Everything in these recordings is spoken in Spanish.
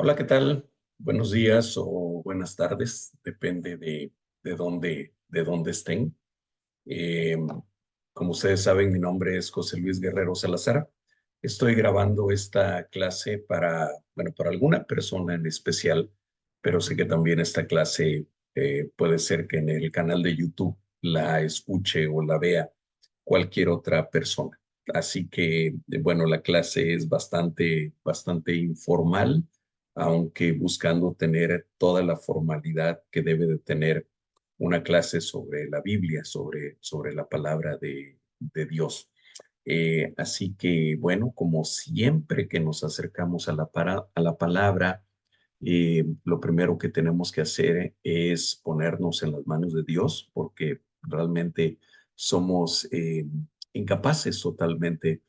Hola, ¿qué tal? Buenos días o buenas tardes, depende de dónde estén. Eh, Como ustedes saben, mi nombre es José Luis Guerrero Salazar. Estoy grabando esta clase para alguna persona en especial, pero sé que también esta clase puede ser que en el canal de YouTube la escuche o la vea cualquier otra persona. Así que, bueno, la clase es bastante informal, aunque buscando tener toda la formalidad que debe de tener una clase sobre la Biblia, sobre la palabra de Dios. Así que, bueno, como siempre que nos acercamos a la palabra, lo primero que tenemos que hacer es ponernos en las manos de Dios, porque realmente somos incapaces totalmente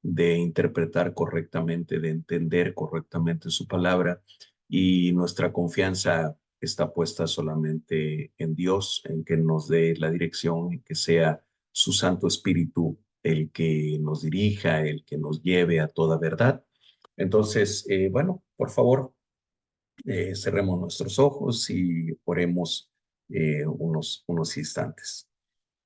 de interpretar correctamente, de entender correctamente su palabra, y nuestra confianza está puesta solamente en Dios, en que nos dé la dirección, en que sea su Santo Espíritu el que nos dirija, el que nos lleve a toda verdad. Entonces, bueno, por favor, cerremos nuestros ojos y oremos unos instantes.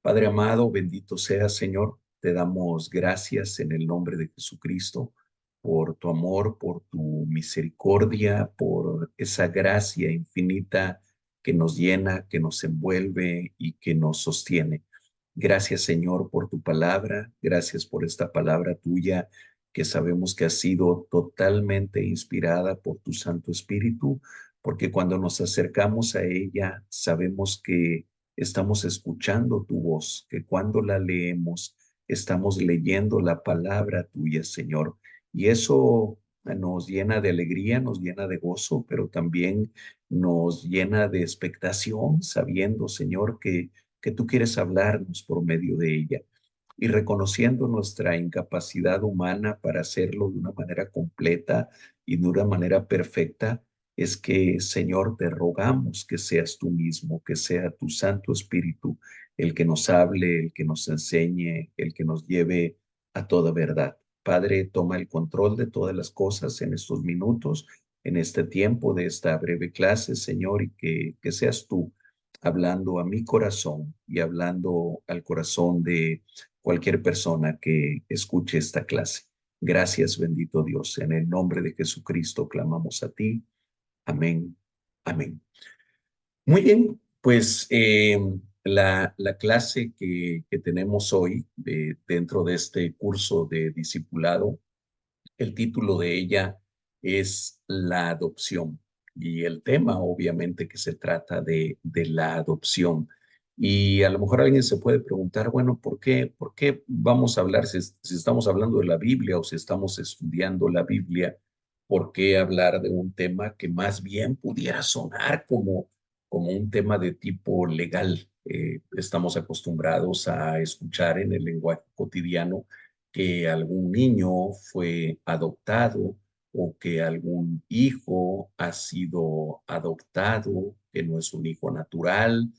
Padre amado, bendito seas, Señor. Te damos gracias en el nombre de Jesucristo por tu amor, por tu misericordia, por esa gracia infinita que nos llena, que nos envuelve y que nos sostiene. Gracias, Señor, por tu palabra. Gracias por esta palabra tuya que sabemos que ha sido totalmente inspirada por tu Santo Espíritu, porque cuando nos acercamos a ella, sabemos que estamos escuchando tu voz, que cuando la leemos, estamos leyendo la palabra tuya, Señor. Y eso nos llena de alegría, nos llena de gozo, pero también nos llena de expectación, sabiendo, Señor, que tú quieres hablarnos por medio de ella. Y reconociendo nuestra incapacidad humana para hacerlo de una manera completa y de una manera perfecta, es que, Señor, te rogamos que seas tú mismo, que sea tu Santo Espíritu el que nos hable, el que nos enseñe, el que nos lleve a toda verdad. Padre, toma el control de todas las cosas en estos minutos, en este tiempo de esta breve clase, Señor, y que seas tú hablando a mi corazón y hablando al corazón de cualquier persona que escuche esta clase. Gracias, bendito Dios. En el nombre de Jesucristo clamamos a ti. Amén. Amén. Muy bien, pues la clase que tenemos hoy dentro de este curso de discipulado, el título de ella es la adopción, y el tema obviamente que se trata de la adopción. Y a lo mejor alguien se puede preguntar, bueno, por qué vamos a hablar si estamos hablando de la Biblia o si estamos estudiando la Biblia? ¿Por qué hablar de un tema que más bien pudiera sonar como un tema de tipo legal? Estamos acostumbrados a escuchar en el lenguaje cotidiano que algún niño fue adoptado o que algún hijo ha sido adoptado, que no es un hijo natural,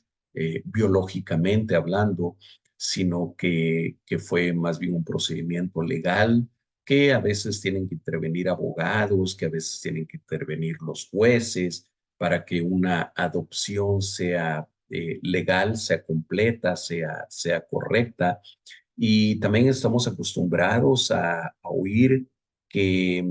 biológicamente hablando, sino que fue más bien un procedimiento legal, que a veces tienen que intervenir abogados, que a veces tienen que intervenir los jueces para que una adopción sea legal, sea completa, sea correcta. Y también estamos acostumbrados a oír que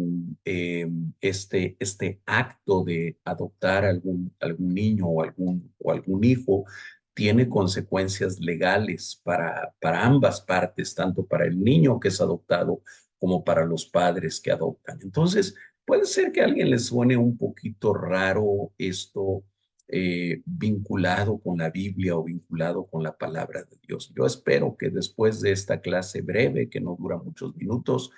este acto de adoptar algún niño o algún hijo tiene consecuencias legales para ambas partes, tanto para el niño que es adoptado como para los padres que adoptan. Entonces, puede ser que a alguien le suene un poquito raro esto vinculado con la Biblia o vinculado con la palabra de Dios. Yo espero que después de esta clase breve, que no dura muchos minutos,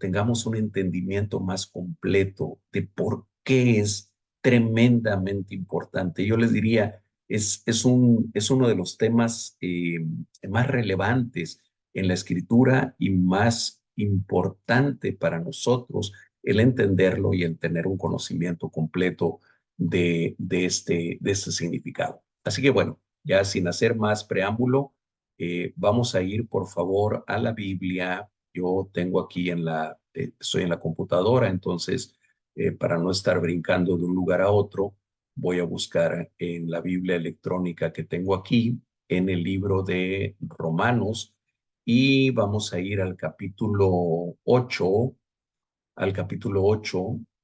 tengamos un entendimiento más completo de por qué es tremendamente importante. Yo les diría, es uno de los temas más relevantes en la escritura y más importante para nosotros el entenderlo y el tener un conocimiento completo de este significado. Así que bueno, ya sin hacer más preámbulo, vamos a ir por favor a la Biblia. Yo tengo aquí estoy en la computadora, entonces para no estar brincando de un lugar a otro, voy a buscar en la Biblia electrónica que tengo aquí, en el libro de Romanos, y vamos a ir al capítulo 8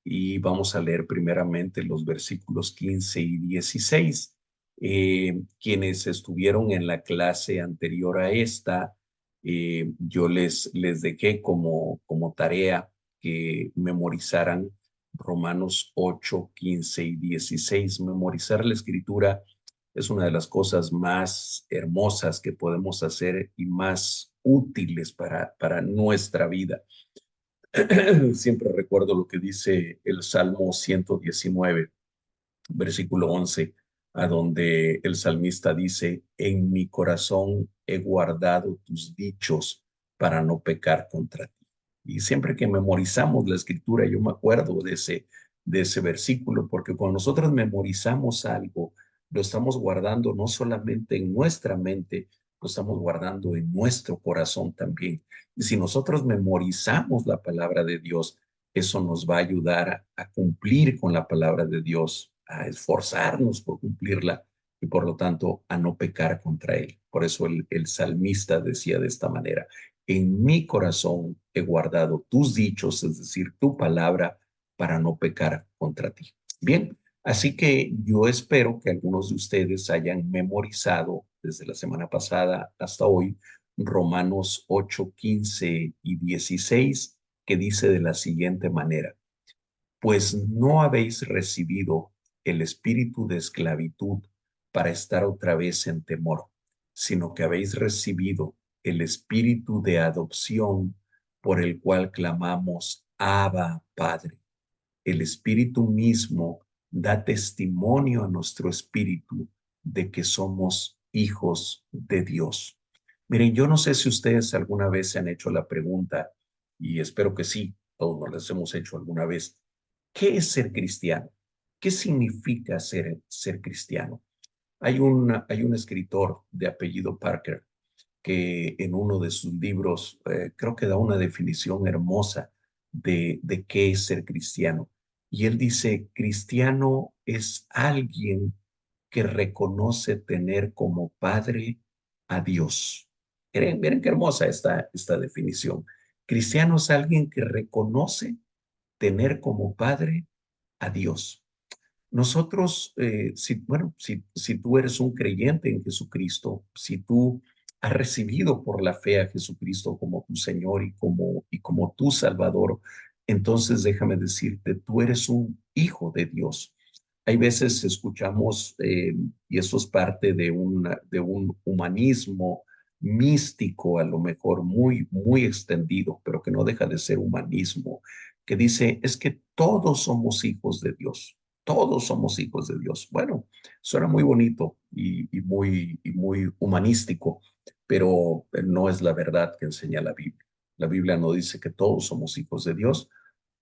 y vamos a leer primeramente los versículos 15 y 16. Quienes estuvieron en la clase anterior a esta, yo les dejé como tarea que memorizaran Romanos 8, 15 y 16. Memorizar la escritura es una de las cosas más hermosas que podemos hacer y más útiles para nuestra vida. Siempre recuerdo lo que dice el Salmo 119, versículo 11, a donde el salmista dice: en mi corazón he guardado tus dichos para no pecar contra ti. Y siempre que memorizamos la escritura, yo me acuerdo de ese versículo, porque cuando nosotros memorizamos algo, lo estamos guardando no solamente en nuestra mente, lo estamos guardando en nuestro corazón también. Y si nosotros memorizamos la palabra de Dios, eso nos va a ayudar a cumplir con la palabra de Dios, a esforzarnos por cumplirla y por lo tanto a no pecar contra él. Por eso el salmista decía de esta manera: en mi corazón he guardado tus dichos, es decir, tu palabra, para no pecar contra ti. Bien, así que yo espero que algunos de ustedes hayan memorizado desde la semana pasada hasta hoy Romanos 8, 15 y 16, que dice de la siguiente manera: pues no habéis recibido el espíritu de esclavitud para estar otra vez en temor, sino que habéis recibido el espíritu de adopción, por el cual clamamos: Abba, Padre. El espíritu mismo da testimonio a nuestro espíritu de que somos hijos de Dios. Miren, yo no sé si ustedes alguna vez se han hecho la pregunta, y espero que sí, todos nos las hemos hecho alguna vez: ¿qué es ser cristiano? ¿Qué significa ser cristiano? Hay un escritor de apellido Parker que en uno de sus libros creo que da una definición hermosa de qué es ser cristiano. Y él dice: cristiano es alguien que reconoce tener como padre a Dios. Miren qué hermosa esta definición. Cristiano es alguien que reconoce tener como padre a Dios. Nosotros, si tú eres un creyente en Jesucristo, si tú has recibido por la fe a Jesucristo como tu Señor y como tu Salvador, entonces déjame decirte, tú eres un hijo de Dios. Hay veces escuchamos, y eso es parte de un humanismo místico, a lo mejor muy, muy extendido, pero que no deja de ser humanismo, que dice: es que todos somos hijos de Dios. Todos somos hijos de Dios. Bueno, suena muy bonito y muy humanístico, pero no es la verdad que enseña la Biblia. La Biblia no dice que todos somos hijos de Dios,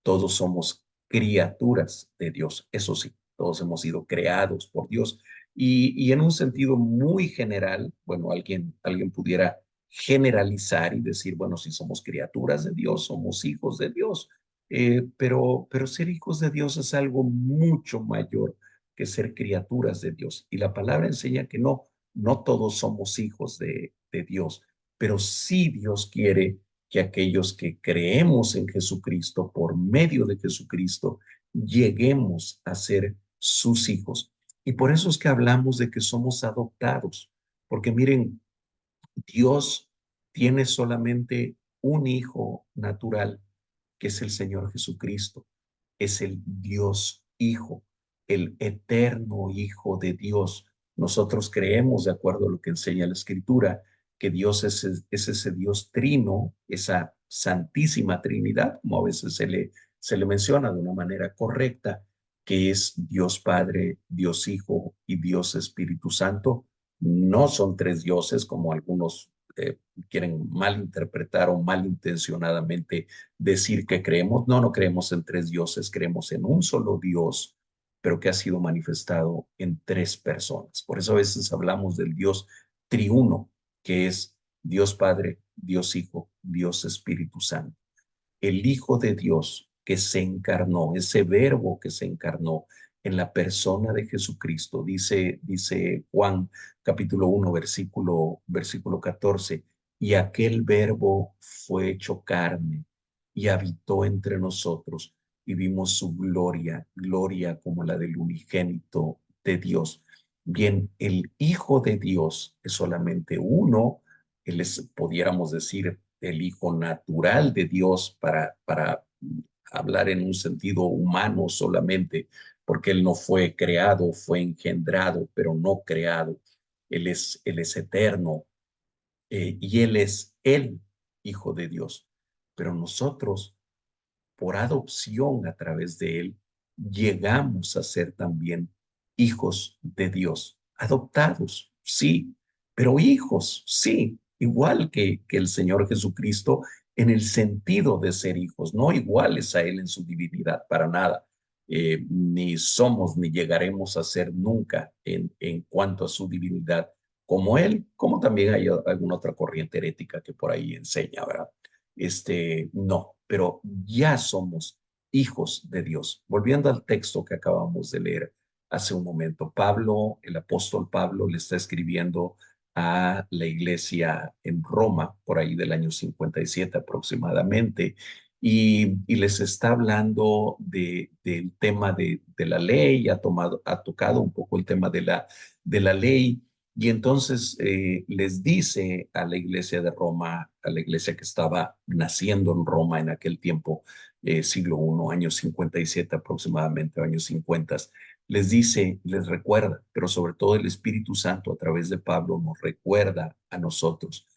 todos somos criaturas de Dios. Eso sí, todos hemos sido creados por Dios. Y en un sentido muy general, bueno, alguien pudiera generalizar y decir: bueno, si somos criaturas de Dios, somos hijos de Dios. Pero ser hijos de Dios es algo mucho mayor que ser criaturas de Dios. Y la palabra enseña que no todos somos hijos de Dios, pero sí Dios quiere que aquellos que creemos en Jesucristo, por medio de Jesucristo, lleguemos a ser sus hijos. Y por eso es que hablamos de que somos adoptados, porque miren, Dios tiene solamente un hijo natural, que es el Señor Jesucristo. Es el Dios Hijo, el eterno Hijo de Dios. Nosotros creemos, de acuerdo a lo que enseña la Escritura, que Dios es ese Dios trino, esa santísima Trinidad, como a veces se le menciona de una manera correcta, que es Dios Padre, Dios Hijo y Dios Espíritu Santo. No son tres dioses como algunos quieren malinterpretar o malintencionadamente decir que creemos. No creemos en tres dioses, creemos en un solo Dios, pero que ha sido manifestado en tres personas. Por eso a veces hablamos del Dios triuno, que es Dios Padre, Dios Hijo, Dios Espíritu Santo. El Hijo de Dios, que se encarnó, ese verbo que se encarnó en la persona de Jesucristo. Dice Juan capítulo 1, versículo 14, y aquel verbo fue hecho carne y habitó entre nosotros y vimos su gloria, gloria como la del unigénito de Dios. Bien, el Hijo de Dios es solamente uno, él es, pudiéramos decir, el Hijo natural de Dios para hablar en un sentido humano solamente, porque él no fue creado, fue engendrado, pero no creado. Él es eterno, y él es el Hijo de Dios. Pero nosotros, por adopción a través de él, llegamos a ser también hijos de Dios. Adoptados, sí, pero hijos, sí, igual que el Señor Jesucristo en el sentido de ser hijos, no iguales a él en su divinidad, para nada. Ni somos ni llegaremos a ser nunca en cuanto a su divinidad como él, como también hay alguna otra corriente herética que por ahí enseña, ¿verdad? No, pero ya somos hijos de Dios. Volviendo al texto que acabamos de leer hace un momento, Pablo, el apóstol Pablo, le está escribiendo a la iglesia en Roma, por ahí del año 57 aproximadamente, y les está hablando del tema de la ley, ha tocado un poco el tema de la ley, y entonces les dice a la iglesia de Roma, a la iglesia que estaba naciendo en Roma en aquel tiempo, siglo I, años 57 aproximadamente, años 50, les dice, les recuerda, pero sobre todo el Espíritu Santo a través de Pablo nos recuerda a nosotros,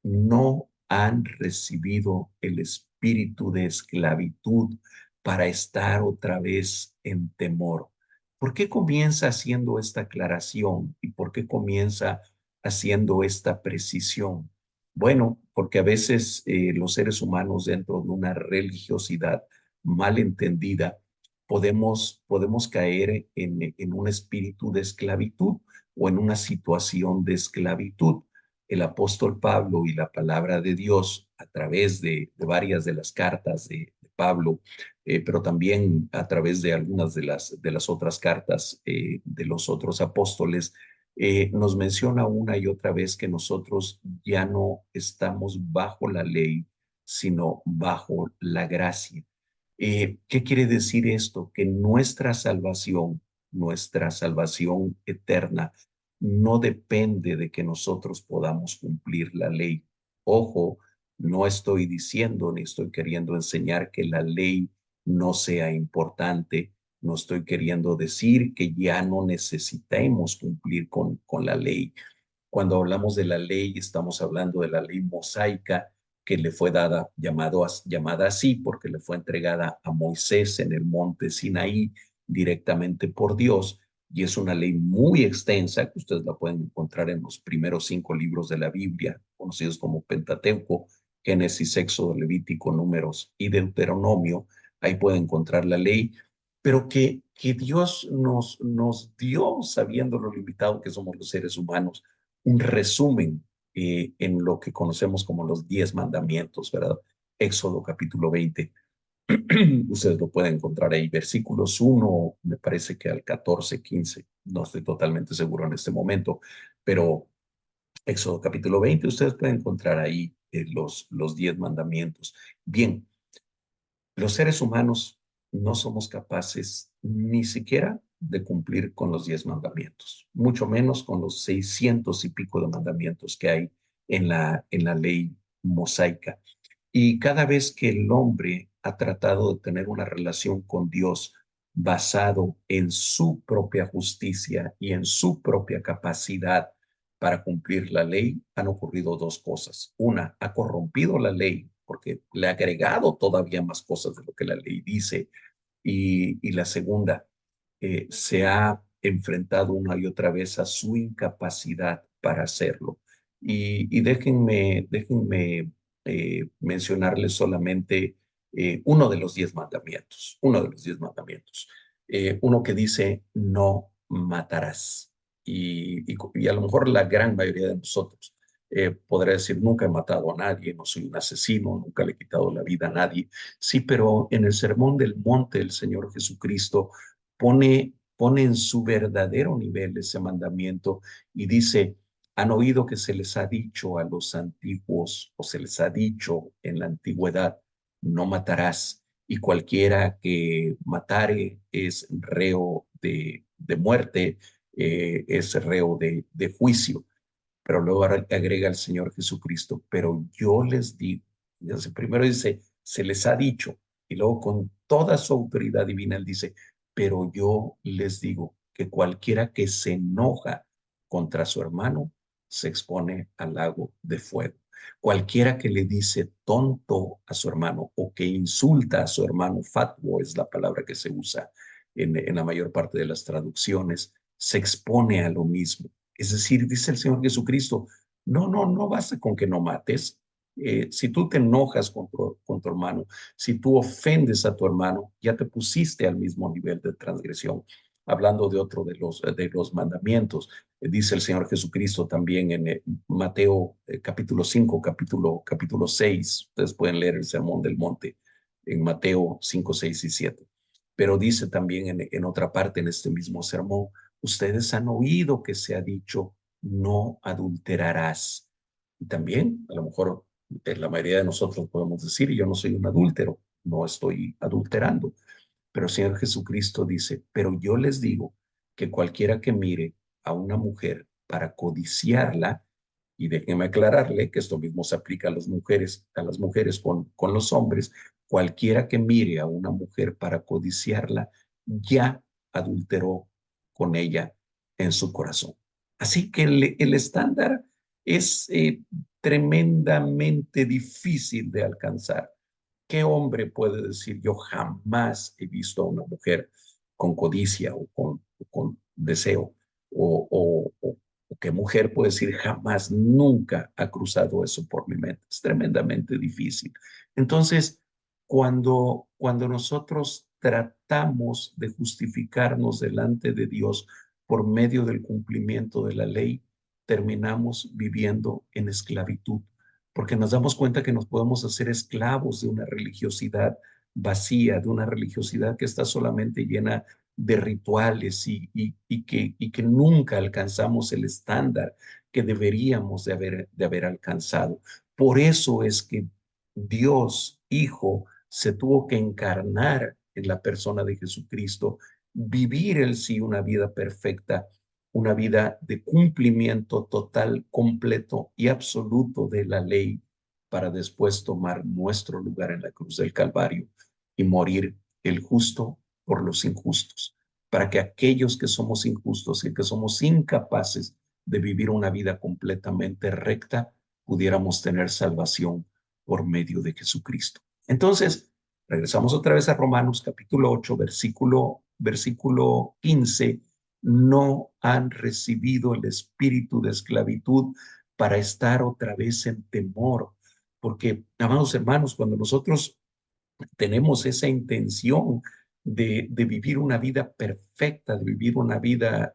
no han recibido el espíritu de esclavitud para estar otra vez en temor. ¿Por qué comienza haciendo esta aclaración y por qué comienza haciendo esta precisión? Bueno, porque a veces los seres humanos dentro de una religiosidad mal entendida podemos caer en un espíritu de esclavitud o en una situación de esclavitud. El apóstol Pablo y la palabra de Dios a través de varias de las cartas de Pablo, pero también a través de algunas de las otras cartas de los otros apóstoles, nos menciona una y otra vez que nosotros ya no estamos bajo la ley, sino bajo la gracia. ¿Qué quiere decir esto? Que nuestra salvación eterna, no depende de que nosotros podamos cumplir la ley. Ojo, no estoy diciendo ni estoy queriendo enseñar que la ley no sea importante. No estoy queriendo decir que ya no necesitemos cumplir con la ley. Cuando hablamos de la ley, estamos hablando de la ley mosaica que le fue llamada así porque le fue entregada a Moisés en el monte Sinaí directamente por Dios. Y es una ley muy extensa que ustedes la pueden encontrar en los primeros 5 libros de la Biblia, conocidos como Pentateuco, Génesis, Éxodo, Levítico, Números y Deuteronomio. Ahí pueden encontrar la ley, pero que Dios nos dio, sabiendo lo limitado que somos los seres humanos, un resumen en lo que conocemos como los 10 mandamientos, ¿verdad? Éxodo capítulo 20. Ustedes lo pueden encontrar ahí, versículos 1, me parece que al 14, 15, no estoy totalmente seguro en este momento, pero Éxodo capítulo 20, ustedes pueden encontrar ahí los 10 mandamientos. Bien, los seres humanos no somos capaces ni siquiera de cumplir con los 10 mandamientos, mucho menos con los 600 y pico de mandamientos que hay en la ley mosaica. Y cada vez que el hombre ha tratado de tener una relación con Dios basado en su propia justicia y en su propia capacidad para cumplir la ley, han ocurrido dos cosas. Una, ha corrompido la ley porque le ha agregado todavía más cosas de lo que la ley dice. Y la segunda, se ha enfrentado una y otra vez a su incapacidad para hacerlo. Y déjenme mencionarles solamente uno de los 10 mandamientos, uno de los 10 mandamientos. Uno que dice, no matarás. Y a lo mejor la gran mayoría de nosotros podrá decir, nunca he matado a nadie, no soy un asesino, nunca le he quitado la vida a nadie. Sí, pero en el Sermón del Monte el Señor Jesucristo pone en su verdadero nivel ese mandamiento y dice, han oído que se les ha dicho a los antiguos o se les ha dicho en la antigüedad, no matarás, y cualquiera que matare es reo de muerte, es reo de juicio. Pero luego agrega el Señor Jesucristo, pero yo les digo, entonces, primero dice, se les ha dicho, y luego con toda su autoridad divina él dice, pero yo les digo que cualquiera que se enoja contra su hermano se expone al lago de fuego. Cualquiera que le dice tonto a su hermano o que insulta a su hermano, fatuo es la palabra que se usa en la mayor parte de las traducciones, se expone a lo mismo. Es decir, dice el Señor Jesucristo, no basta con que no mates. Si tú te enojas con tu hermano, si tú ofendes a tu hermano, ya te pusiste al mismo nivel de transgresión. Hablando de otro de los mandamientos, dice el Señor Jesucristo también en Mateo capítulo 5, capítulo 6. Ustedes pueden leer el Sermón del Monte en Mateo 5, 6 y 7. Pero dice también en otra parte, en este mismo sermón, ustedes han oído que se ha dicho, no adulterarás. Y también, a lo mejor, la mayoría de nosotros podemos decir, yo no soy un adúltero, no estoy adulterando. Pero el Señor Jesucristo dice, pero yo les digo que cualquiera que mire a una mujer para codiciarla, y déjenme aclararle que esto mismo se aplica a las mujeres con los hombres, cualquiera que mire a una mujer para codiciarla, ya adulteró con ella en su corazón. Así que el estándar es tremendamente difícil de alcanzar. ¿Qué hombre puede decir yo jamás he visto a una mujer con codicia o con deseo? O qué mujer puede decir jamás, nunca ha cruzado eso por mi mente? Es tremendamente difícil. Entonces, cuando nosotros tratamos de justificarnos delante de Dios por medio del cumplimiento de la ley, terminamos viviendo en esclavitud porque nos damos cuenta que nos podemos hacer esclavos de una religiosidad vacía, de una religiosidad que está solamente llena de rituales y que nunca alcanzamos el estándar que deberíamos de haber alcanzado. Por eso es que Dios, Hijo, se tuvo que encarnar en la persona de Jesucristo, vivir el sí una vida perfecta, una vida de cumplimiento total, completo y absoluto de la ley para después tomar nuestro lugar en la cruz del Calvario y morir el justo por los injustos, para que aquellos que somos injustos y que somos incapaces de vivir una vida completamente recta, pudiéramos tener salvación por medio de Jesucristo. Entonces, regresamos otra vez a Romanos capítulo 8, versículo 15. No han recibido el espíritu de esclavitud para estar otra vez en temor. Porque, amados hermanos, cuando nosotros tenemos esa intención de vivir una vida perfecta, de vivir una vida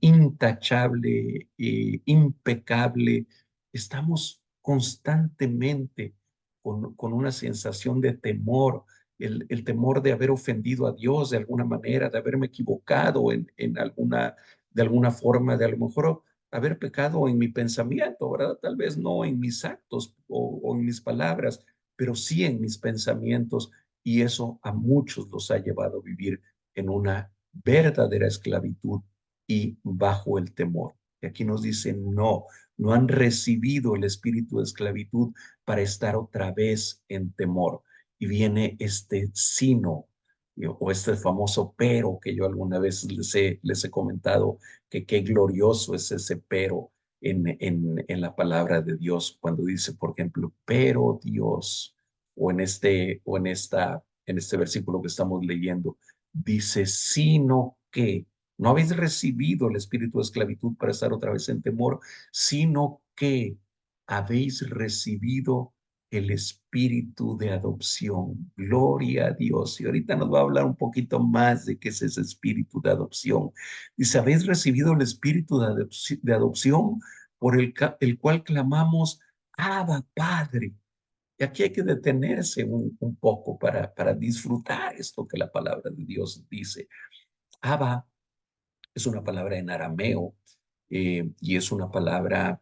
intachable, impecable, estamos constantemente con una sensación de temor, el temor de haber ofendido a Dios de alguna manera, de haberme equivocado de alguna forma, de a lo mejor haber pecado en mi pensamiento, ¿verdad? Tal vez no en mis actos o en mis palabras, pero sí en mis pensamientos, y eso a muchos los ha llevado a vivir en una verdadera esclavitud y bajo el temor. Y aquí nos dicen, no han recibido el espíritu de esclavitud para estar otra vez en temor. Y viene este sino, o este famoso pero que yo alguna vez les he comentado, que qué glorioso es ese pero en la palabra de Dios cuando dice, por ejemplo, pero Dios, en este versículo que estamos leyendo, dice, sino que no habéis recibido el espíritu de esclavitud para estar otra vez en temor, sino que habéis recibido el espíritu de adopción. Gloria a Dios. Y ahorita nos va a hablar un poquito más de qué es ese espíritu de adopción. Dice, habéis recibido el espíritu de adopción por el cual clamamos, Abba, Padre. Y aquí hay que detenerse un poco para disfrutar esto que la palabra de Dios dice. Abba es una palabra en arameo y es una palabra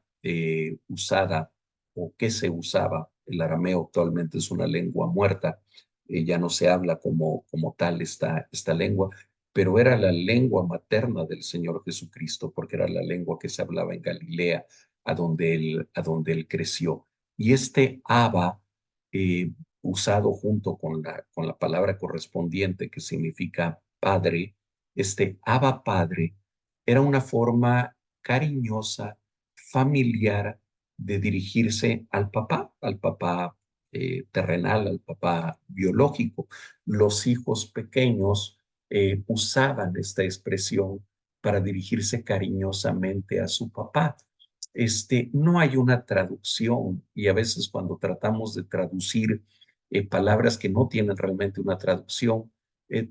usada o que se usaba. El arameo actualmente es una lengua muerta, ya no se habla como tal esta lengua, pero era la lengua materna del Señor Jesucristo, porque era la lengua que se hablaba en Galilea, a donde él creció. Y este Abba, eh, usado junto con la palabra correspondiente que significa padre, este Abba Padre era una forma cariñosa, familiar de dirigirse al papá terrenal, al papá biológico. Los hijos pequeños usaban esta expresión para dirigirse cariñosamente a su papá. No hay una traducción y a veces cuando tratamos de traducir palabras que no tienen realmente una traducción,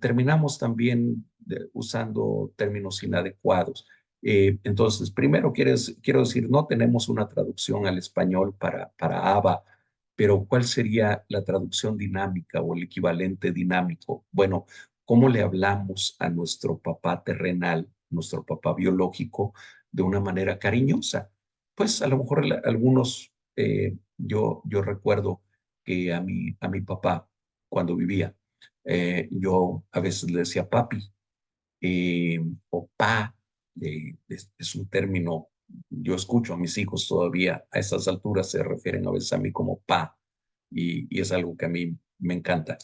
terminamos también usando términos inadecuados. Entonces, primero quiero decir, no tenemos una traducción al español para ABA, pero ¿cuál sería la traducción dinámica o el equivalente dinámico? Bueno, ¿cómo le hablamos a nuestro papá terrenal, nuestro papá biológico, de una manera cariñosa? Pues a lo mejor algunos, yo recuerdo que a mi papá, cuando vivía, yo a veces le decía papi eh, o pa, es un término, yo escucho a mis hijos todavía a esas alturas se refieren a veces a mí como pa, y es algo que a mí me encanta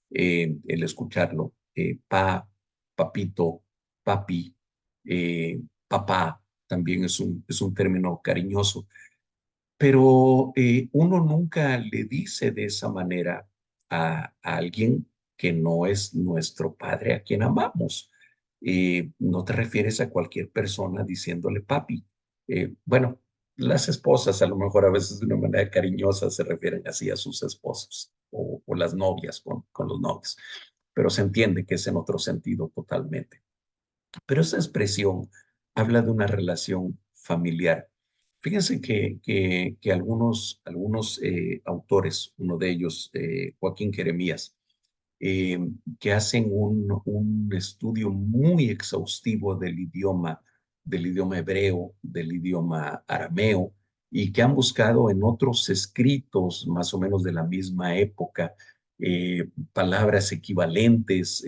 el escucharlo. Pa, papito, papi, papá, también es un término cariñoso, pero uno nunca le dice de esa manera a alguien que no es nuestro padre a quien amamos. No te refieres a cualquier persona diciéndole papi. Bueno, las esposas a lo mejor a veces de una manera cariñosa se refieren así a sus esposos o las novias con los novios, pero se entiende que es en otro sentido totalmente. Pero esa expresión habla de una relación familiar. Fíjense que algunos autores, uno de ellos, Joaquín Jeremías, eh, que hacen un estudio muy exhaustivo del idioma hebreo, del idioma arameo, y que han buscado en otros escritos más o menos de la misma época palabras equivalentes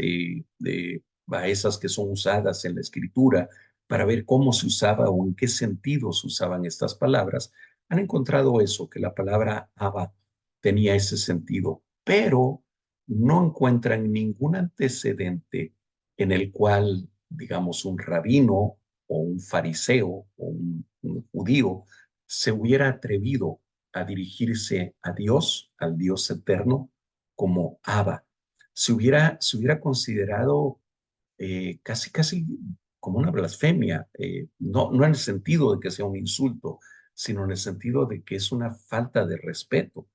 a esas que son usadas en la escritura para ver cómo se usaba o en qué sentido se usaban estas palabras, han encontrado eso, que la palabra Abba tenía ese sentido, pero no encuentran ningún antecedente en el cual, digamos, un rabino o un fariseo o un judío se hubiera atrevido a dirigirse a Dios, al Dios eterno, como Abba. Se hubiera considerado casi, casi como una blasfemia, no en el sentido de que sea un insulto, sino en el sentido de que es una falta de respeto.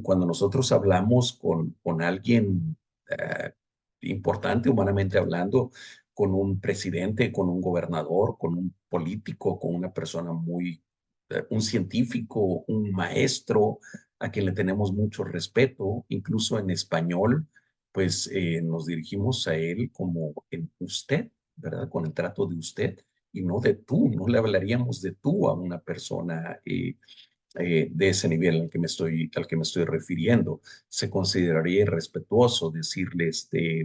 Cuando nosotros hablamos con alguien eh, importante, humanamente hablando, con un presidente, con un gobernador, con un político, con una persona un científico, un maestro, a quien le tenemos mucho respeto, incluso en español, pues nos dirigimos a él como en usted, ¿verdad? Con el trato de usted y no de tú, no le hablaríamos de tú a una persona de ese nivel al que me estoy refiriendo. Se consideraría irrespetuoso decirle,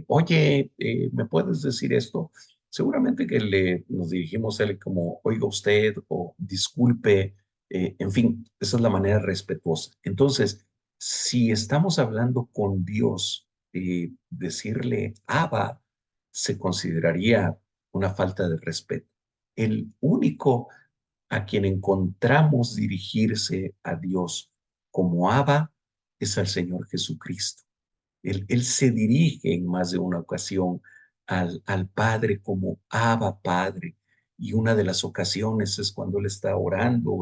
oye, ¿me puedes decir esto? Seguramente que nos dirigimos a él como, oiga usted, o disculpe, en fin, esa es la manera respetuosa. Entonces, si estamos hablando con Dios, decirle Abba se consideraría una falta de respeto. El único a quien encontramos dirigirse a Dios como Abba es al Señor Jesucristo. Él se dirige en más de una ocasión al Padre como Abba Padre. Y una de las ocasiones es cuando Él está orando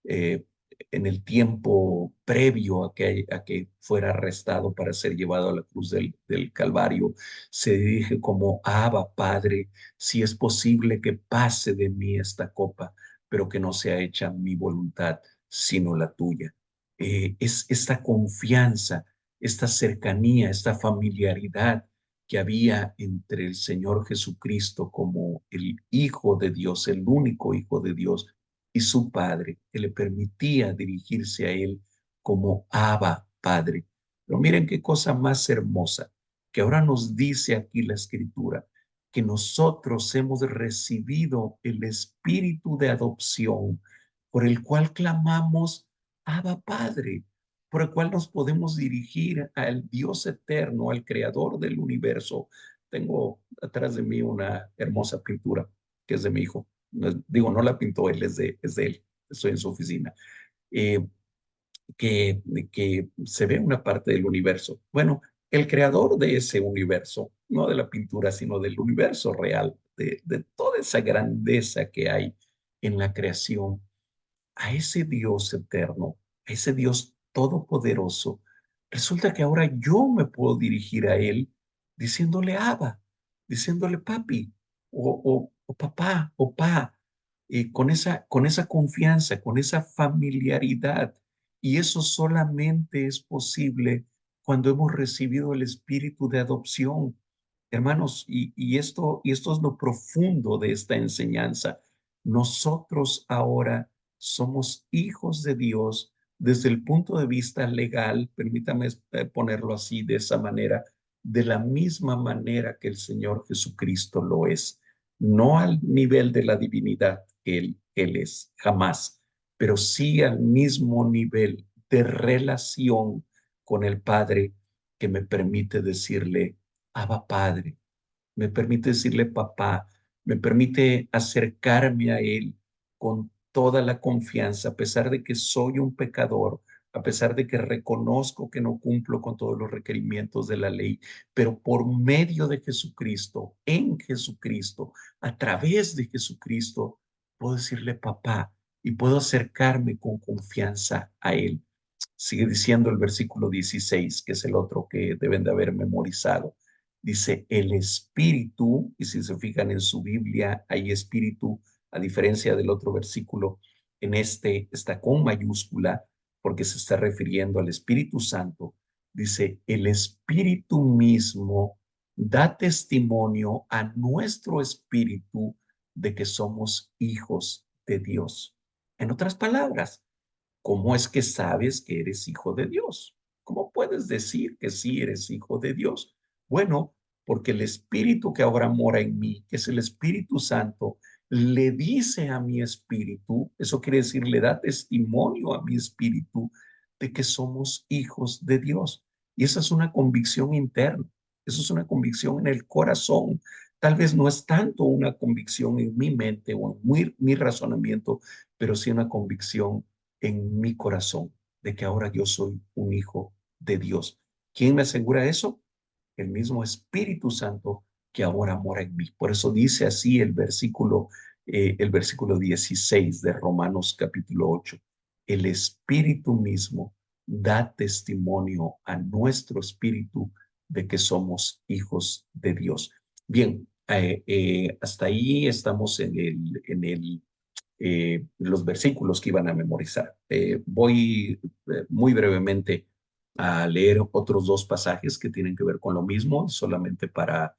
eh, en el tiempo previo a que fuera arrestado para ser llevado a la cruz del Calvario, se dirige como: Abba, Padre, si es posible que pase de mí esta copa, pero que no sea hecha mi voluntad, sino la tuya. Es esta confianza, esta cercanía, esta familiaridad que había entre el Señor Jesucristo como el Hijo de Dios, el único Hijo de Dios, y su Padre, que le permitía dirigirse a él como Abba, Padre. Pero miren qué cosa más hermosa, que ahora nos dice aquí la Escritura, que nosotros hemos recibido el espíritu de adopción, por el cual clamamos: Abba, Padre, por el cual nos podemos dirigir al Dios eterno, al creador del universo. Tengo atrás de mí una hermosa pintura que es de mi hijo. Digo, no la pintó él, es de él. Estoy en su oficina. Eh, que, que se ve una parte del universo. Bueno, el creador de ese universo, no de la pintura, sino del universo real, de toda esa grandeza que hay en la creación, a ese Dios eterno, a ese Dios todopoderoso, resulta que ahora yo me puedo dirigir a Él diciéndole Abba, diciéndole papi, o papá, o pa, con esa confianza, con esa familiaridad. Y eso solamente es posible cuando hemos recibido el espíritu de adopción. Hermanos, y esto es lo profundo de esta enseñanza. Nosotros ahora somos hijos de Dios desde el punto de vista legal, permítame ponerlo así, de esa manera, de la misma manera que el Señor Jesucristo lo es, no al nivel de la divinidad que él es, jamás, pero sí al mismo nivel de relación con el Padre que me permite decirle: Abba, Padre, me permite decirle papá, me permite acercarme a Él con toda la confianza, a pesar de que soy un pecador, a pesar de que reconozco que no cumplo con todos los requerimientos de la ley, pero por medio de Jesucristo, en Jesucristo, a través de Jesucristo, puedo decirle papá y puedo acercarme con confianza a Él. Sigue diciendo el versículo 16, que es el otro que deben de haber memorizado. Dice el espíritu, y si se fijan en su Biblia, hay espíritu, a diferencia del otro versículo, en este está con mayúscula porque se está refiriendo al Espíritu Santo. Dice, el espíritu mismo da testimonio a nuestro espíritu de que somos hijos de Dios. En otras palabras, ¿cómo es que sabes que eres hijo de Dios? ¿Cómo puedes decir que sí eres hijo de Dios? Bueno, porque el Espíritu que ahora mora en mí, que es el Espíritu Santo, le dice a mi espíritu, eso quiere decir, le da testimonio a mi espíritu de que somos hijos de Dios. Y esa es una convicción interna, eso es una convicción en el corazón. Tal vez no es tanto una convicción en mi mente o en mi razonamiento, pero sí una convicción en mi corazón de que ahora yo soy un hijo de Dios. ¿Quién me asegura eso? El mismo Espíritu Santo que ahora mora en mí. Por eso dice así el versículo 16 de Romanos capítulo 8. El Espíritu mismo da testimonio a nuestro espíritu de que somos hijos de Dios. Bien, hasta ahí estamos los versículos que iban a memorizar. Voy muy brevemente a leer otros dos pasajes que tienen que ver con lo mismo, solamente para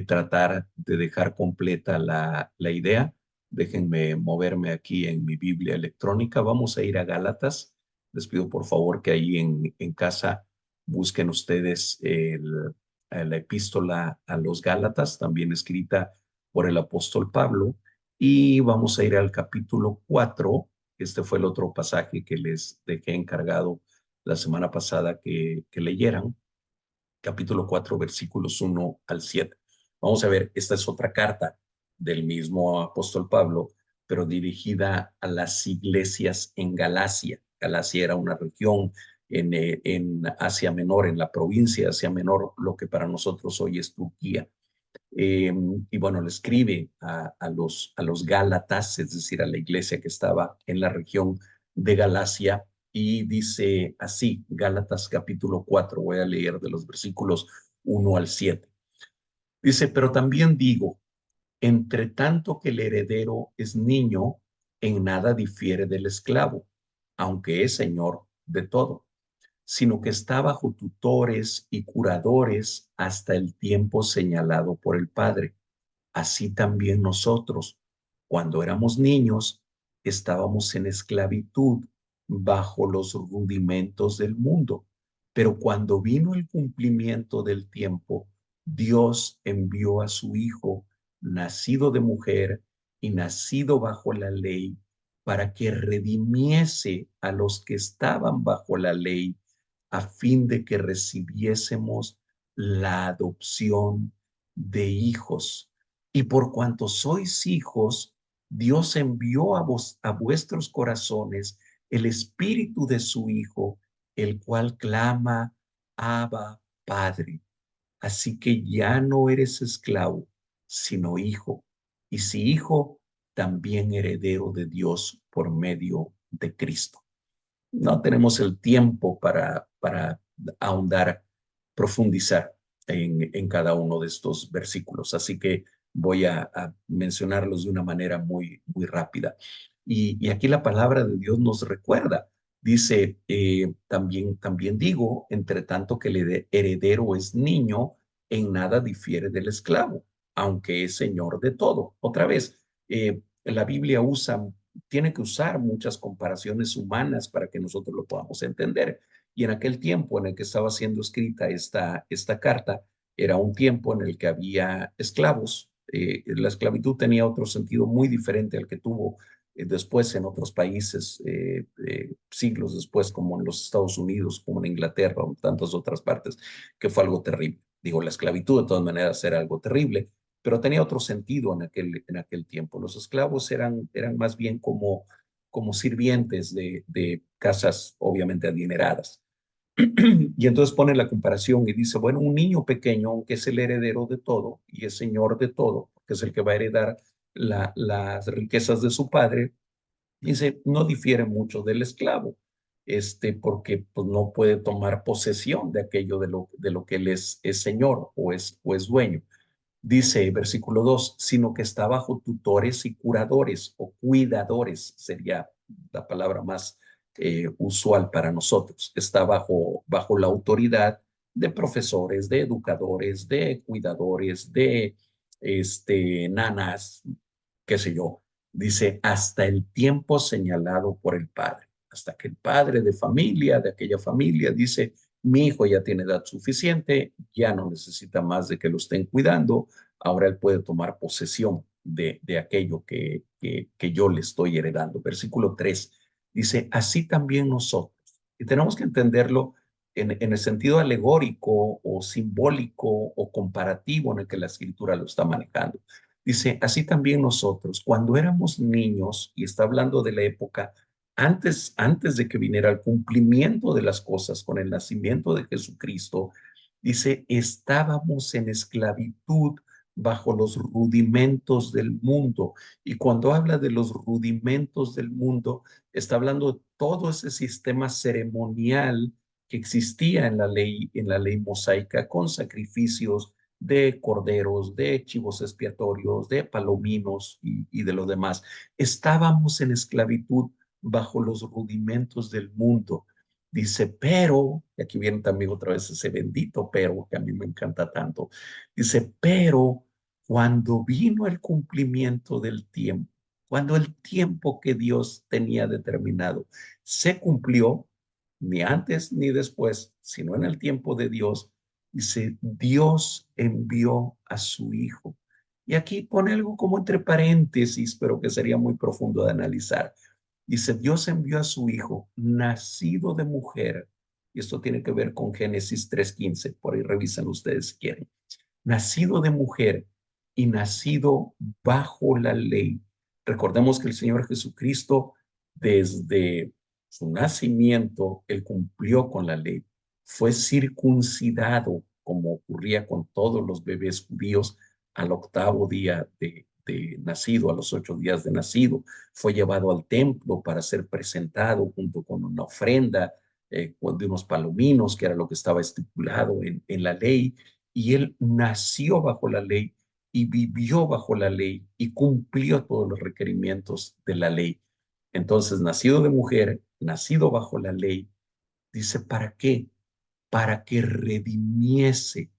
tratar de dejar completa la idea. Déjenme moverme aquí en mi Biblia electrónica. Vamos a ir a Gálatas. Les pido por favor que ahí en casa busquen ustedes la epístola a los Gálatas, también escrita por el apóstol Pablo. Y vamos a ir al capítulo 4. Este fue el otro pasaje que les dejé encargado la semana pasada que leyeran. Capítulo 4, versículos 1 al 7. Vamos a ver, esta es otra carta del mismo apóstol Pablo, pero dirigida a las iglesias en Galacia. Galacia era una región en Asia Menor, en la provincia de Asia Menor, lo que para nosotros hoy es Turquía. Y bueno, le escribe a los Gálatas, es decir, a la iglesia que estaba en la región, de Galacia y dice así, Gálatas capítulo 4, voy a leer de los versículos 1 al 7. Dice, pero también digo, entre tanto que el heredero es niño, en nada difiere del esclavo, aunque es señor de todo, sino que está bajo tutores y curadores hasta el tiempo señalado por el Padre. Así también nosotros, cuando éramos niños, estábamos en esclavitud bajo los rudimentos del mundo. Pero cuando vino el cumplimiento del tiempo, Dios envió a su Hijo, nacido de mujer y nacido bajo la ley, para que redimiese a los que estaban bajo la ley, a fin de que recibiésemos la adopción de hijos. Y por cuanto sois hijos, Dios envió a vuestros corazones el espíritu de su Hijo, el cual clama, Abba, Padre. Así que ya no eres esclavo, sino hijo. Y si hijo, también heredero de Dios por medio de Cristo. No tenemos el tiempo para ahondar, profundizar en cada uno de estos versículos, así que voy a mencionarlos de una manera muy rápida. Y aquí la palabra de Dios nos recuerda, dice, también digo, entre tanto que el heredero es niño, en nada difiere del esclavo, aunque es señor de todo. Otra vez, la Biblia tiene que usar muchas comparaciones humanas para que nosotros lo podamos entender. Y en aquel tiempo en el que estaba siendo escrita esta carta, era un tiempo en el que había esclavos. La esclavitud tenía otro sentido muy diferente al que tuvo después en otros países, siglos después, como en los Estados Unidos, como en Inglaterra o en tantas otras partes, que fue algo terrible. Digo, la esclavitud de todas maneras era algo terrible, pero tenía otro sentido en aquel tiempo. Los esclavos eran más bien como sirvientes de casas obviamente adineradas. Y entonces pone la comparación y dice, bueno, un niño pequeño, aunque es el heredero de todo y es señor de todo, que es el que va a heredar las riquezas de su padre, dice, no difiere mucho del esclavo, porque pues, no puede tomar posesión de aquello de lo que él es señor o es dueño. Dice versículo 2, sino que está bajo tutores y curadores o cuidadores, sería la palabra más usual para nosotros. Está bajo la autoridad de profesores, de educadores, de cuidadores, de nanas, qué sé yo. Dice, hasta el tiempo señalado por el padre, hasta que el padre de familia, de aquella familia, dice, mi hijo ya tiene edad suficiente, ya no necesita más de que lo estén cuidando, ahora él puede tomar posesión de aquello que yo le estoy heredando. Versículo 3 dice, así también nosotros. Y tenemos que entenderlo en el sentido alegórico o simbólico o comparativo en el que la escritura lo está manejando. Dice, así también nosotros, cuando éramos niños, y está hablando de la época antes de que viniera el cumplimiento de las cosas con el nacimiento de Jesucristo, dice, estábamos en esclavitud bajo los rudimentos del mundo. Y cuando habla de los rudimentos del mundo, está hablando de todo ese sistema ceremonial que existía en la ley mosaica, con sacrificios de corderos, de chivos expiatorios, de palominos y de lo demás. Estábamos en esclavitud bajo los rudimentos del mundo. Dice, pero, y aquí viene también otra vez ese bendito pero que a mí me encanta tanto. Dice, pero cuando vino el cumplimiento del tiempo, cuando el tiempo que Dios tenía determinado se cumplió, ni antes ni después, sino en el tiempo de Dios, dice, Dios envió a su Hijo. Y aquí pone algo como entre paréntesis, pero que sería muy profundo de analizar. Dice, Dios envió a su Hijo, nacido de mujer, y esto tiene que ver con Génesis 3:15, por ahí revisan ustedes si quieren, nacido de mujer y nacido bajo la ley. Recordemos que el Señor Jesucristo, desde su nacimiento, él cumplió con la ley, fue circuncidado, como ocurría con todos los bebés judíos, al octavo día de nacido, a los 8 días de nacido, fue llevado al templo para ser presentado junto con una ofrenda de unos palominos, que era lo que estaba estipulado en la ley, y él nació bajo la ley y vivió bajo la ley y cumplió todos los requerimientos de la ley. Entonces, nacido de mujer, nacido bajo la ley, dice, ¿para qué? Para que redimiese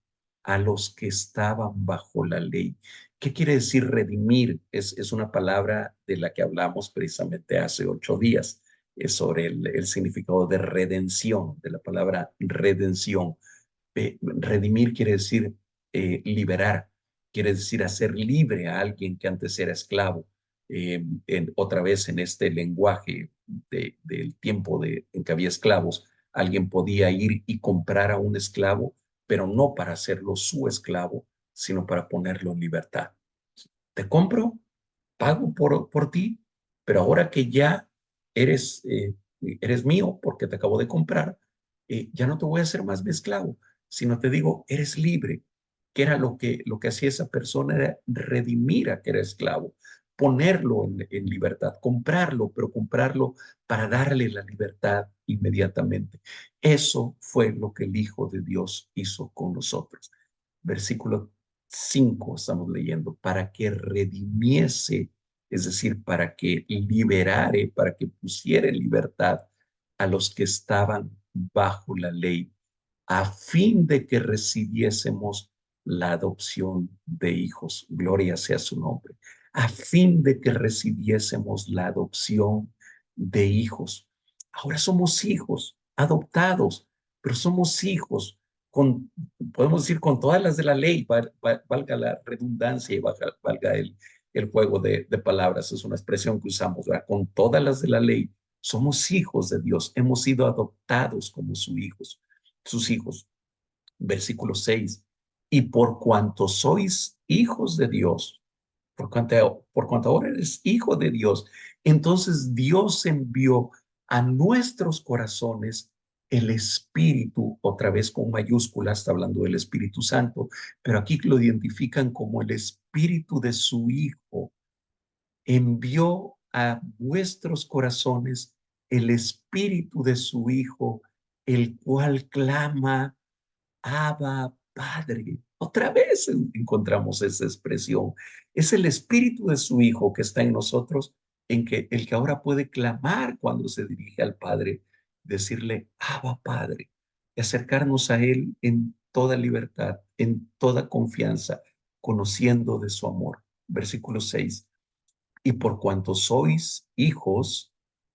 a los que estaban bajo la ley. ¿Qué quiere decir redimir? Es una palabra de la que hablamos precisamente hace 8 días, es sobre el significado de redención, de la palabra redención. Redimir quiere decir liberar, quiere decir hacer libre a alguien que antes era esclavo. Otra vez en este lenguaje del tiempo en que había esclavos, alguien podía ir y comprar a un esclavo, pero no para hacerlo su esclavo, sino para ponerlo en libertad. Te compro, pago por ti, pero ahora que ya eres mío porque te acabo de comprar, ya no te voy a hacer más mi esclavo, sino te digo, eres libre, que era lo que hacía esa persona, era redimir a que era esclavo, ponerlo en libertad, comprarlo, pero comprarlo para darle la libertad inmediatamente. Eso fue lo que el Hijo de Dios hizo con nosotros. Versículo 5 estamos leyendo, para que redimiese, es decir, para que liberare, para que pusiera en libertad a los que estaban bajo la ley, a fin de que recibiésemos la adopción de hijos. Gloria sea su nombre. A fin de que recibiésemos la adopción de hijos. Ahora somos hijos adoptados, pero somos hijos con, podemos decir, con todas las de la ley, valga la redundancia y valga el juego de palabras, es una expresión que usamos, ¿verdad? Con todas las de la ley, somos hijos de Dios, hemos sido adoptados como sus hijos. Versículo 6, y por cuanto sois hijos de Dios, por cuanto ahora eres hijo de Dios, entonces Dios envió a nuestros corazones el Espíritu, otra vez con mayúsculas, está hablando del Espíritu Santo, pero aquí lo identifican como el Espíritu de su Hijo. Envió a vuestros corazones el Espíritu de su Hijo, el cual clama, Abba, Padre. Otra vez encontramos esa expresión. Es el espíritu de su Hijo que está en nosotros, el que ahora puede clamar cuando se dirige al Padre, decirle, Abba, Padre, y acercarnos a Él en toda libertad, en toda confianza, conociendo de su amor. Versículo 6. Y por cuanto sois hijos,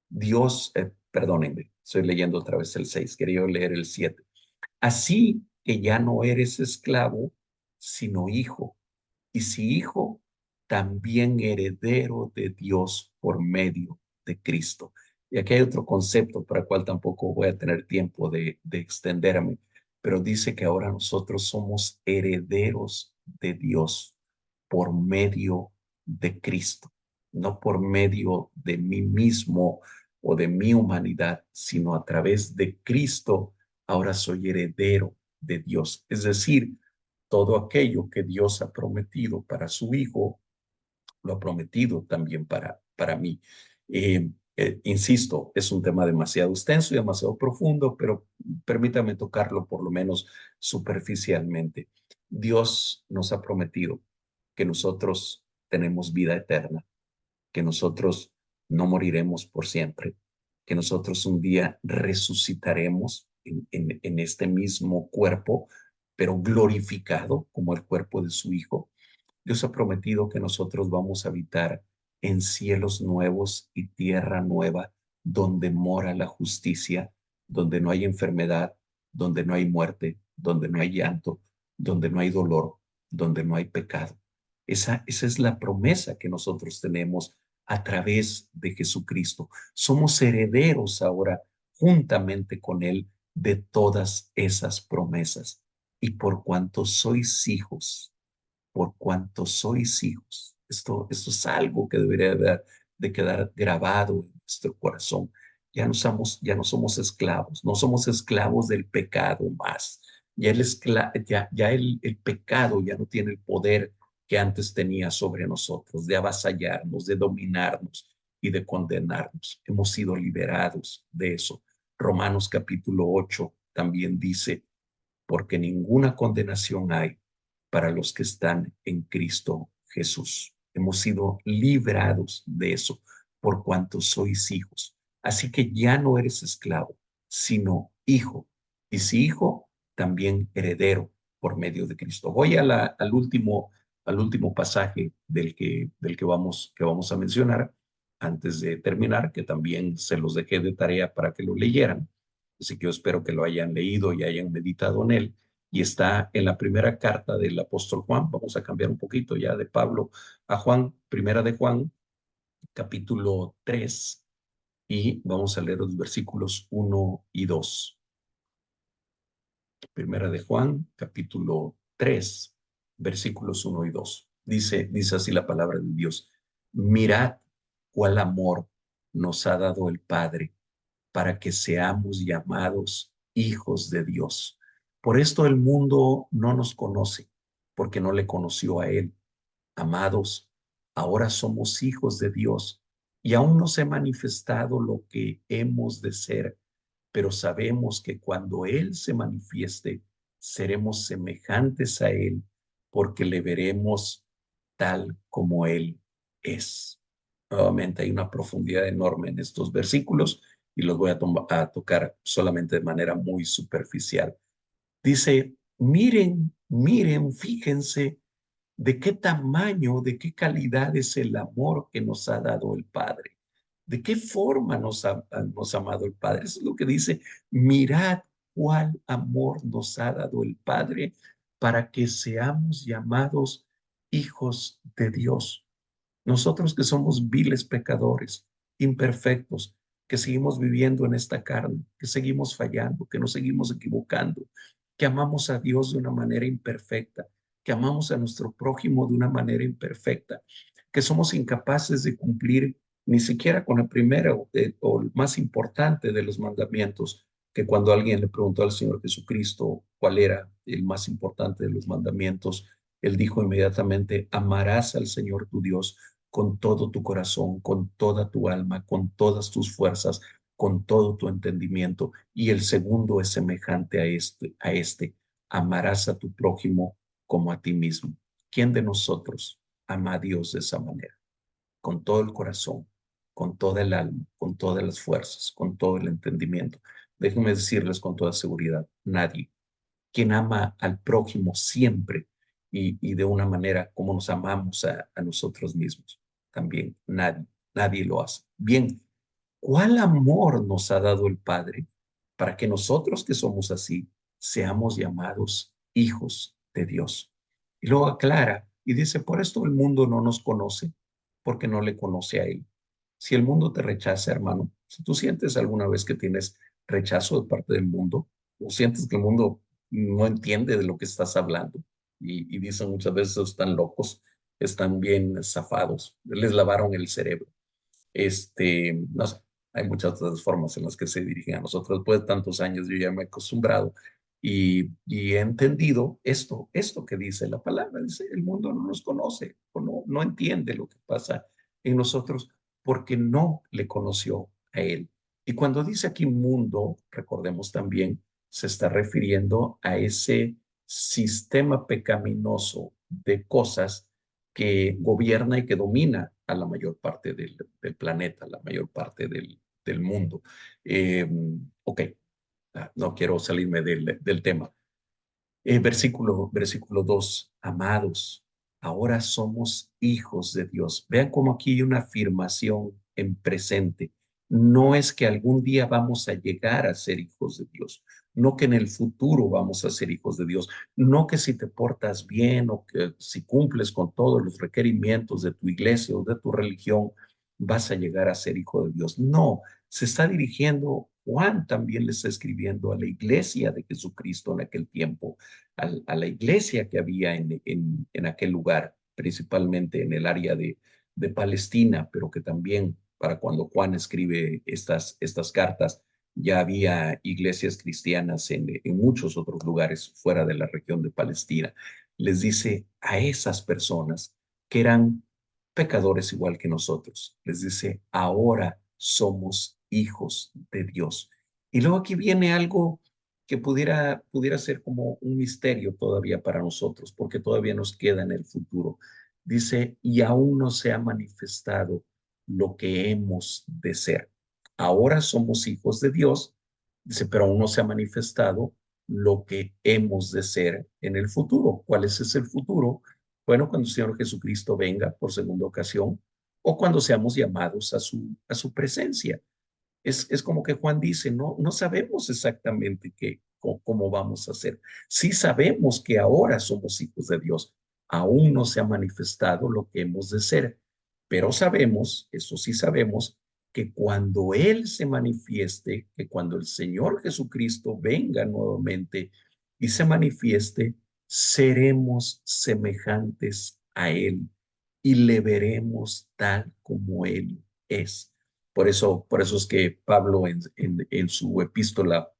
Dios, perdónenme, estoy leyendo otra vez el 6, quería leer el 7. Así que ya no eres esclavo, sino hijo. Y si hijo, también heredero de Dios por medio de Cristo. Y aquí hay otro concepto para el cual tampoco voy a tener tiempo de extenderme, pero dice que ahora nosotros somos herederos de Dios por medio de Cristo, no por medio de mí mismo o de mi humanidad, sino a través de Cristo ahora soy heredero de Dios. Es decir, todo aquello que Dios ha prometido para su Hijo, lo ha prometido también para mí. Insisto, es un tema demasiado extenso y demasiado profundo, pero permítame tocarlo por lo menos superficialmente. Dios nos ha prometido que nosotros tenemos vida eterna, que nosotros no moriremos por siempre, que nosotros un día resucitaremos en este mismo cuerpo, pero glorificado como el cuerpo de su Hijo. Dios ha prometido que nosotros vamos a habitar en cielos nuevos y tierra nueva, donde mora la justicia, donde no hay enfermedad, donde no hay muerte, donde no hay llanto, donde no hay dolor, donde no hay pecado. Esa es la promesa que nosotros tenemos a través de Jesucristo. Somos herederos ahora, juntamente con Él, de todas esas promesas. Y por cuanto sois hijos, por cuanto sois hijos. Esto es algo que debería de quedar grabado en nuestro corazón. Ya no somos esclavos, no somos esclavos del pecado más. Ya el pecado ya no tiene el poder que antes tenía sobre nosotros, de avasallarnos, de dominarnos y de condenarnos. Hemos sido liberados de eso. Romanos capítulo 8 también dice, porque ninguna condenación hay para los que están en Cristo Jesús. Hemos sido librados de eso por cuanto sois hijos. Así que ya no eres esclavo, sino hijo. Y si hijo, también heredero por medio de Cristo. Voy a al último pasaje que vamos a mencionar antes de terminar, que también se los dejé de tarea para que lo leyeran. Así que yo espero que lo hayan leído y hayan meditado en él. Y está en la primera carta del apóstol Juan. Vamos a cambiar un poquito ya de Pablo a Juan, primera de Juan, capítulo 3, y vamos a leer los versículos 1 y 2. Primera de Juan, capítulo 3, versículos 1 y 2. Dice así la palabra de Dios. Mirad cuál amor nos ha dado el Padre para que seamos llamados hijos de Dios. Por esto el mundo no nos conoce, porque no le conoció a Él. Amados, ahora somos hijos de Dios y aún no se ha manifestado lo que hemos de ser, pero sabemos que cuando Él se manifieste, seremos semejantes a Él, porque le veremos tal como Él es. Nuevamente hay una profundidad enorme en estos versículos y los voy a tocar solamente de manera muy superficial. Dice, miren, miren, fíjense de qué tamaño, de qué calidad es el amor que nos ha dado el Padre. ¿De qué forma nos ha amado el Padre? Eso es lo que dice, mirad cuál amor nos ha dado el Padre para que seamos llamados hijos de Dios. Nosotros que somos viles pecadores, imperfectos, que seguimos viviendo en esta carne, que seguimos fallando, que nos seguimos equivocando, que amamos a Dios de una manera imperfecta, que amamos a nuestro prójimo de una manera imperfecta, que somos incapaces de cumplir ni siquiera con el primero o el más importante de los mandamientos, que cuando alguien le preguntó al Señor Jesucristo cuál era el más importante de los mandamientos, él dijo inmediatamente, amarás al Señor tu Dios con todo tu corazón, con toda tu alma, con todas tus fuerzas, con todo tu entendimiento. Y el segundo es semejante a este, amarás a tu prójimo como a ti mismo. ¿Quién de nosotros ama a Dios de esa manera? Con todo el corazón, con toda el alma, con todas las fuerzas, con todo el entendimiento. Déjenme decirles con toda seguridad, nadie. Quien ama al prójimo siempre y de una manera como nos amamos a nosotros mismos. También nadie lo hace. Bien, ¿cuál amor nos ha dado el Padre para que nosotros que somos así seamos llamados hijos de Dios? Y luego aclara y dice, por esto el mundo no nos conoce, porque no le conoce a Él. Si el mundo te rechaza, hermano, si tú sientes alguna vez que tienes rechazo de parte del mundo, o sientes que el mundo no entiende de lo que estás hablando, y dicen muchas veces están locos, están bien zafados, les lavaron el cerebro. No sé, hay muchas otras formas en las que se dirigen a nosotros. Después de tantos años yo ya me he acostumbrado y he entendido esto que dice la palabra. Dice, el mundo no nos conoce, o no entiende lo que pasa en nosotros porque no le conoció a Él. Y cuando dice aquí mundo, recordemos también, se está refiriendo a ese sistema pecaminoso de cosas que gobierna y que domina a la mayor parte del planeta, la mayor parte del mundo. Eh, ok, no quiero salirme del tema. Versículo 2, amados, ahora somos hijos de Dios. Vean cómo aquí hay una afirmación en presente. No es que algún día vamos a llegar a ser hijos de Dios, no que en el futuro vamos a ser hijos de Dios, no que si te portas bien o que si cumples con todos los requerimientos de tu iglesia o de tu religión, vas a llegar a ser hijo de Dios. No, se está dirigiendo, Juan también le está escribiendo a la iglesia de Jesucristo en aquel tiempo, a la iglesia que había en aquel lugar, principalmente en el área de Palestina, pero que también para cuando Juan escribe estas cartas, ya había iglesias cristianas en muchos otros lugares fuera de la región de Palestina. les dice a esas personas que eran pecadores igual que nosotros, les dice, ahora somos hijos de Dios. Y luego aquí viene algo que pudiera ser como un misterio todavía para nosotros, porque todavía nos queda en el futuro. Dice, y aún no se ha manifestado lo que hemos de ser. Ahora somos hijos de Dios, dice, pero aún no se ha manifestado lo que hemos de ser en el futuro. ¿Cuál es ese futuro? Bueno, cuando el Señor Jesucristo venga por segunda ocasión o cuando seamos llamados a su presencia. Es como que Juan dice, no sabemos exactamente cómo vamos a hacer. Sí sabemos que ahora somos hijos de Dios. Aún no se ha manifestado lo que hemos de ser, pero sabemos, eso sí sabemos, que cuando Él se manifieste, que cuando el Señor Jesucristo venga nuevamente y se manifieste, seremos semejantes a Él y le veremos tal como Él es. Por eso es que Pablo en su epístola,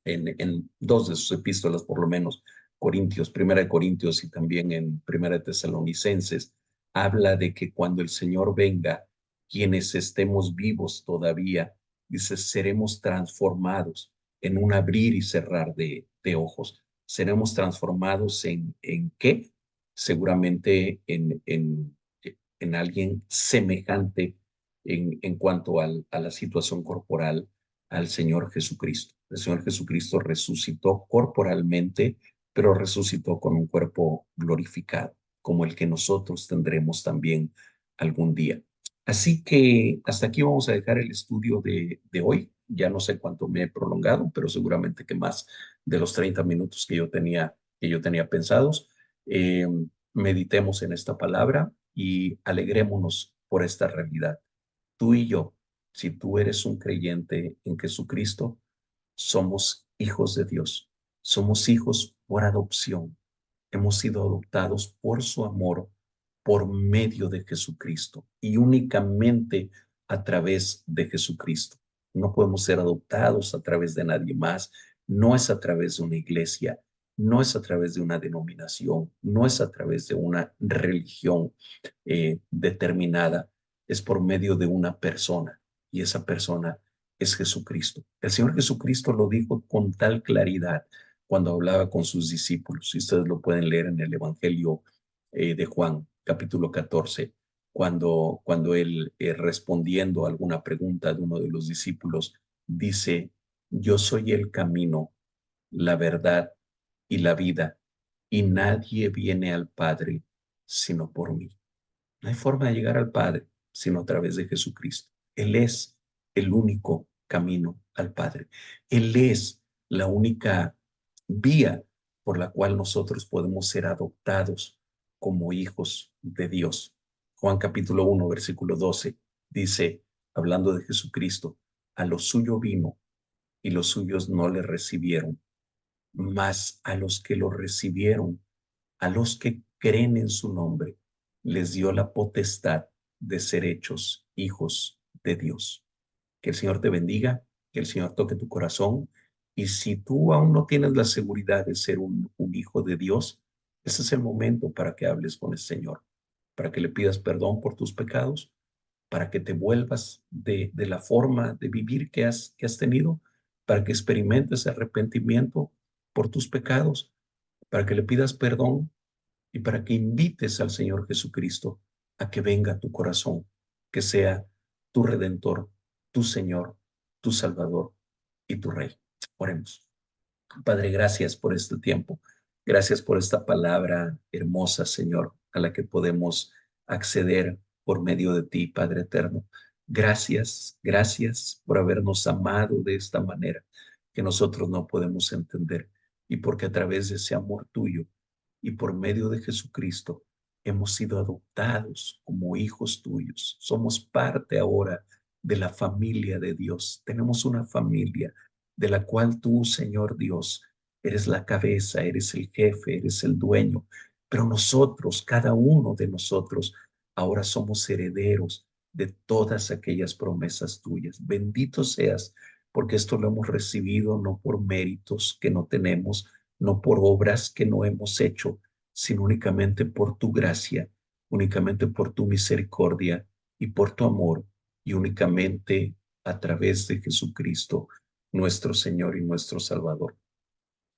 en dos de sus epístolas por lo menos, Corintios, Primera de Corintios y también en Primera de Tesalonicenses, habla de que cuando el Señor venga, quienes estemos vivos todavía, dice, seremos transformados en un abrir y cerrar de ojos. Seremos transformados ¿en qué? Seguramente en alguien semejante en cuanto a la situación corporal al Señor Jesucristo. El Señor Jesucristo resucitó corporalmente, pero resucitó con un cuerpo glorificado, como el que nosotros tendremos también algún día. Así que hasta aquí vamos a dejar el estudio de hoy. Ya no sé cuánto me he prolongado, pero seguramente que más de los 30 minutos que yo tenía pensados. Eh, Meditemos en esta palabra y alegrémonos por esta realidad. Tú y yo, si tú eres un creyente en Jesucristo, somos hijos de Dios. Somos hijos por adopción. Hemos sido adoptados por su amor por medio de Jesucristo y únicamente a través de Jesucristo. No podemos ser adoptados a través de nadie más. No es a través de una iglesia, no es a través de una denominación, no es a través de una religión determinada, es por medio de una persona y esa persona es Jesucristo. El Señor Jesucristo lo dijo con tal claridad cuando hablaba con sus discípulos. Y ustedes lo pueden leer en el Evangelio de Juan, capítulo 14, cuando él, respondiendo a alguna pregunta de uno de los discípulos, dice, yo soy el camino, la verdad y la vida, y nadie viene al Padre sino por mí. No hay forma de llegar al Padre sino a través de Jesucristo. Él es el único camino al Padre. Él es la única vía por la cual nosotros podemos ser adoptados como hijos de Dios. Juan capítulo 1, versículo 12 dice, hablando de Jesucristo, a lo suyo vino y los suyos no le recibieron, mas a los que lo recibieron, a los que creen en su nombre, les dio la potestad de ser hechos hijos de Dios. Que el Señor te bendiga, que el Señor toque tu corazón. Y si tú aún no tienes la seguridad de ser un hijo de Dios, ese es el momento para que hables con el Señor, para que le pidas perdón por tus pecados, para que te vuelvas de la forma de vivir que has tenido, para que experimentes arrepentimiento por tus pecados, para que le pidas perdón y para que invites al Señor Jesucristo a que venga a tu corazón, que sea tu Redentor, tu Señor, tu Salvador y tu Rey. Oremos. Padre, gracias por este tiempo. Gracias por esta palabra hermosa, Señor, a la que podemos acceder por medio de ti, Padre eterno. Gracias, gracias por habernos amado de esta manera que nosotros no podemos entender y porque a través de ese amor tuyo y por medio de Jesucristo hemos sido adoptados como hijos tuyos. Somos parte ahora de la familia de Dios. Tenemos una familia de la cual tú, Señor Dios, eres la cabeza, eres el jefe, eres el dueño. Pero nosotros, cada uno de nosotros, ahora somos herederos de todas aquellas promesas tuyas. Bendito seas, porque esto lo hemos recibido no por méritos que no tenemos, no por obras que no hemos hecho, sino únicamente por tu gracia, únicamente por tu misericordia y por tu amor, y únicamente a través de Jesucristo, nuestro Señor y nuestro Salvador.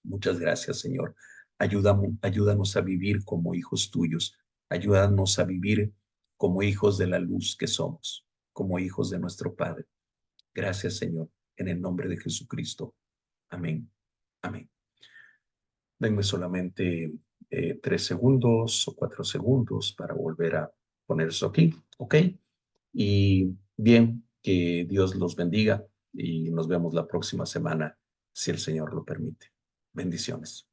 Muchas gracias, Señor. Ayúdanos a vivir como hijos tuyos. Ayúdanos a vivir como hijos de la luz que somos, como hijos de nuestro Padre. Gracias, Señor, en el nombre de Jesucristo. Amén. Amén. Denme solamente 3 segundos o 4 segundos para volver a poner eso aquí, ¿ok? Y bien, que Dios los bendiga y nos vemos la próxima semana, si el Señor lo permite. Bendiciones.